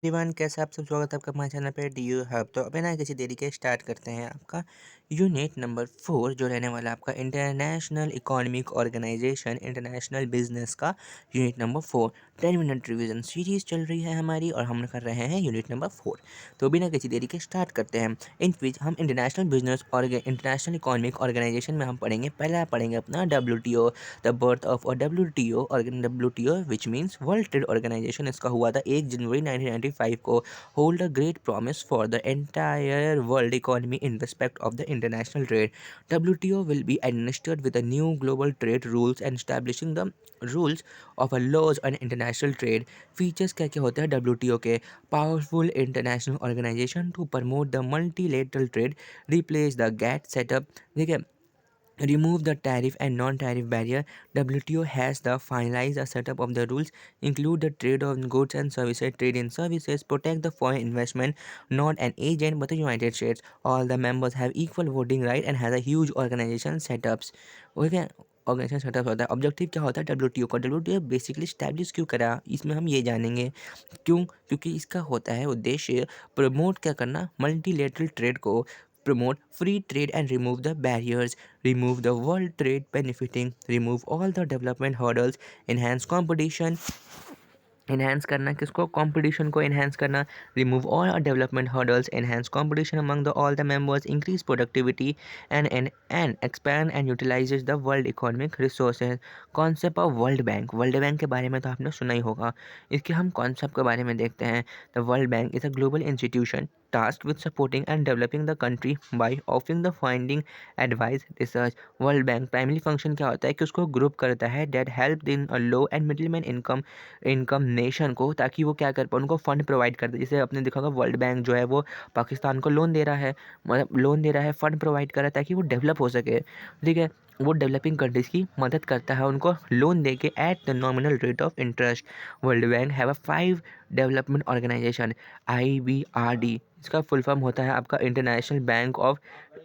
Everyone कैसे आप सब स्वागत है आपका हमारे चैनल पे डी यू हब। तो बिना किसी देरी के स्टार्ट करते हैं आपका यूनिट नंबर 4 जो रहने वाला है आपका international economic organisation international business का unit number 4। 10 minute revision series चल रही है हमारी और हम कर रहे हैं यूनिट नंबर 4। तो बिना किसी देरी के स्टार्ट करते हैं। इन विच हम इंटरनेशनल बिजनेस और इंटरनेशनल इकोनॉमिक ऑर्गेनाइजेशन में हम पढ़ेंगे। पहला पढ़ेंगे अपना WTO, the birth of WTO WTO which means world trade organization. इसका हुआ था 1 जनवरी 1995 को। Hold a great promise for the entire world economy in respect of the international trade. WTO will be administered with a new global trade rules and establishing the rules of a laws on international trade। Features क्या क्या होते हैं WTO के? Powerful international organization to promote the multilateral trade, replace the GATT setup. ठीक है, remove the tariff and non-tariff barrier। WTO has the finalized a setup of the rules, include the trade of goods and services, trade in services, protect the foreign investment, not an agent but the United States। All the members have equal voting right and has a huge organization setups। okay, organization setup होता है। Objective क्या होता है WTO का? WTO basically establish क्यों करा, इसमें हम ये जानेंगे। क्यों? क्योंकि इसका होता है उद्देश्य प्रमोट क्या करना, मल्टीलेटरल ट्रेड को, promote free trade and remove the barriers, remove the world trade benefiting, remove all the development hurdles, enhance competition। Enhance करना किसको? कंपटीशन को इन्हेंस करना। Remove all development hurdles, enhance competition among the all the members, increase productivity and expand and utilises the world economic resources. Concept of world bank. World bank के बारे में तो आपने सुना ही होगा। इसके हम कॉन्सेप्ट के बारे में देखते हैं। The world bank is a global institution tasked with supporting and developing the country by offering the funding, advice, research। World bank primary function क्या होता है कि उसको ग्रुप करता है that help in low and middleman income income nation को, ताकि वो क्या कर पाए, उनको फंड प्रोवाइड कर दे। जैसे आपने देखा होगा वर्ल्ड बैंक जो है वो पाकिस्तान को लोन दे रहा है, मतलब लोन दे रहा है, फंड प्रोवाइड कर रहा है ताकि वो डेवलप हो सके। ठीक है, वो डेवलपिंग कंट्रीज की मदद करता है उनको लोन दे के at the nominal rate of interest. World bank have a 5 development organization. IBRD इसका फुल फॉर्म होता है आपका international bank of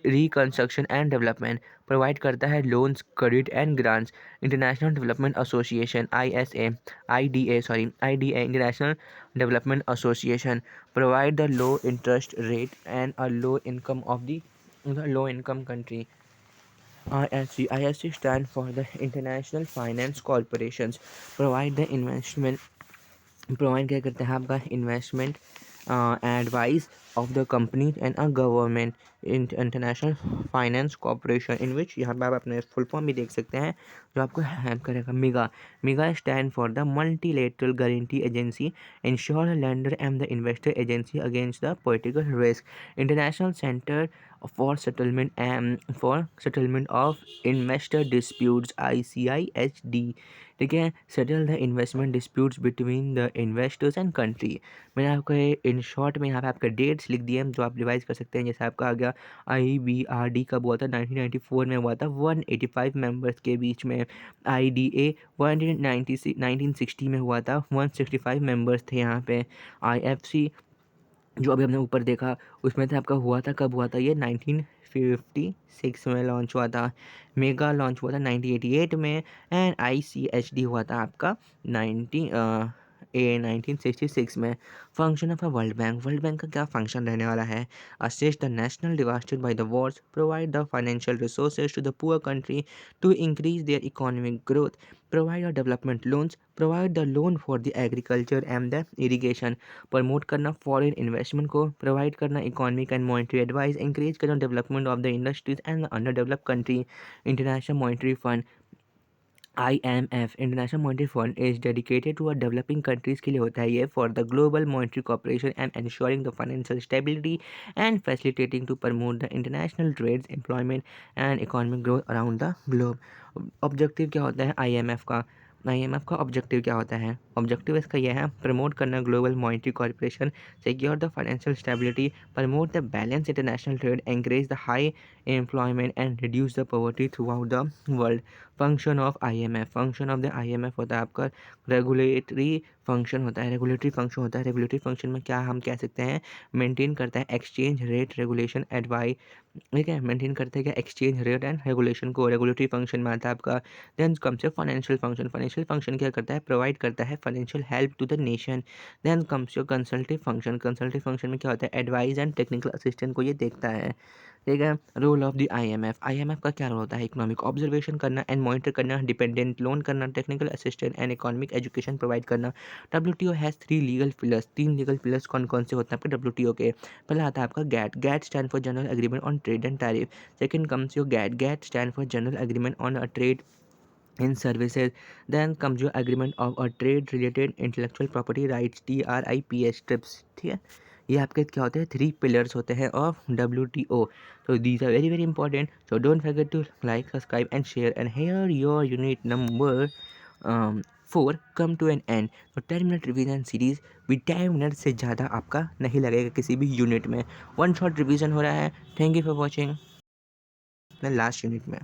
reconstruction and development. Provide करता है loans, credit and grants. International development association IDA international development association provide the low interest rate and a low income of the low income country। IFC stand for the International Finance Corporations, provide the investment, provide क्या करते हैं आपका investment advice of the company and a government. International finance corporation in which, यहाँ पे आप अपने full form भी देख सकते हैं जो आपको हेल्प करेगा। MIGA MIGA stand for the multilateral guarantee agency, insure lender and the investor agency against the political risk. International centre for settlement of investor disputes ICIHD। ठीक है, settle the investment disputes between the investors and country. मैंने आपको in short में यहाँ पे आपके dates लिख दिए हैं जो आप रिवाइज कर सकते हैं। जैसे आपका आ गया IBRD कब हुआ था? 1994 में हुआ था, 185 मेंबर्स के बीच में। IDA 1960 में हुआ था, 165 मेंबर्स थे यहाँ पे। IFC जो अभी हमने ऊपर देखा उसमें से आपका हुआ था, कब हुआ था ये? 1956 में लॉन्च हुआ था। मेगा लॉन्च हुआ था 1988 में। एंड ICHD हुआ था आपका 1966 में। Function of a world bank का क्या फंक्शन रहने वाला है? Assist the national devastated by the wars, provide the financial resources to the poor country to increase their economic growth, provide the development loans, provide the loan for the agriculture and the irrigation. Promote करना foreign investment को, provide करना economic and monetary advice, encourage करना development of the industries and under develop country. International monetary fund IMF international monetary fund is dedicated to developing countries के लिए होता है ये, for the global monetary cooperation and ensuring the financial stability and facilitating to promote the international trade, employment and economic growth around the globe. Objective क्या होता है IMF का? IMF का ऑब्जेक्टिव क्या होता है? ऑब्जेक्टिव इसका यह है प्रमोट करना global monetary corporation, secure the financial stability, promote the balance international trade, encourage the high employment and reduce the poverty throughout the world. Function of IMF, function of the IMF होता है आपका regulatory function होता है। Regulatory function होता है, regulatory function में क्या हम कह सकते हैं? मेंटेन करता है एक्सचेंज रेट रेगुलेशन एडवाइस। ठीक है, मेंटेन करते हैं क्या? एक्सचेंज रेट एंड रेगुलेशन को। रेगुलेटरी फंक्शन में आता है आपका। देन कम से फाइनेंशियल फाइनेंशियल फंक्शन क्या करता है, प्रोवाइड करता है financial help to the nation. Then comes your consultative function, consultative function में क्या होता है, एडवाइस एंड टेक्निकल असिस्टेंट को ये देखता है। ठीक है। Role of the IMF, IMF का क्या रोल होता है, इकोनॉमिक ऑब्जर्वेशन करना एंड मॉनिटर करना, डिपेंडेंट लोन करना, technical assistant and economic education provide करना। WTO has 3 legal pillars, 3 legal pillars कौन-कौन से होते हैं आपके डब्ल्यूटीओ के? पहला आता है आपका GATT, GATT stand for general agreement on trade and tariff. Second comes your GATT, GATT stand for general agreement on a trade in services. Then comes your agreement of a trade related intellectual property rights, TRIPS, trips. ठीक है। ये आपके क्या होते हैं, 3 pillars होते हैं of WTO। so these are very very important, so don't forget to like, subscribe and share, and here your unit number 4 come to an end। तो 10 मिनट रिवीजन सीरीज भी 10 मिनट से ज़्यादा आपका नहीं लगेगा किसी भी यूनिट में, वन शॉट रिवीजन हो रहा है। Thank you for watching. Last unit में